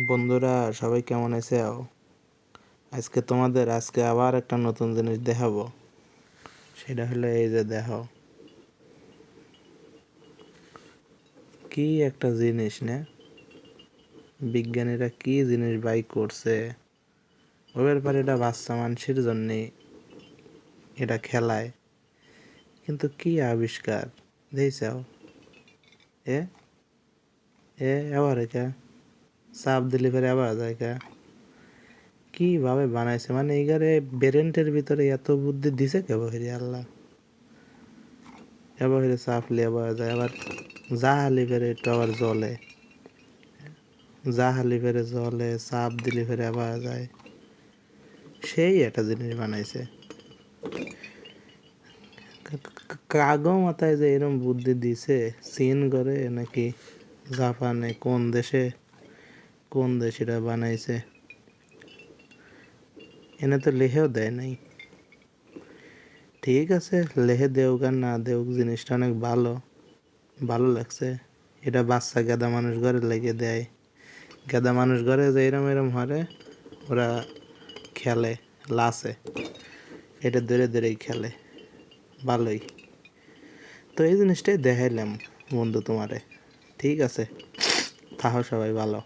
বন্ধুরা সবাই কেমন আছে? আজকে আবার একটা নতুন জিনিস দেখাবো। সেটা হলো এই যে দেখো, কি একটা জিনিস না, বিজ্ঞানীরা কি জিনিস বাই করছে। ওদের পর এটা বাচ্চা মানুষের জন্য এটা খেলায়, কিন্তু কি আবিষ্কার দেখছাও? এ এ আবার এটা চাপ দিলে ফেরে আবার যায় কা, কিভাবে বানাইছে? মানে এইগারে ব্রেন্টের ভিতরে এত বুদ্ধি দিছে কে বহিরে আল্লাহ। এবার চাপ লিয়ে পাওয়া যায়, আবার জাহালি ফেরে একটু আবার জলে, জাহালি ফেরে জলে, চাপ দিলে ফেরে পাওয়া যায়। সেই একটা জিনিস বানাইছে। কাগো মাথায় যে এরকম বুদ্ধি দিছে, চীন করে নাকি জাপানে, কোন দেশ এটা বানাইছে এনে তো লেহেও দেয় নাই। ঠিক আছে, লেহে দেউক আর না দেউক, জিনিসটা অনেক ভালো লাগছে। এটা বাচ্চা গাদা মানুষ ঘরে লেগে দেয়, গাদা মানুষ ঘরে যে এরম হরে ওরা খেলে, লাসে এটা ধরে ধরেই খেলে, ভালোই। তো এই জিনিসটাই দেখাইলাম বন্ধু তোমারে। ঠিক আছে, থাকো সবাই ভালো।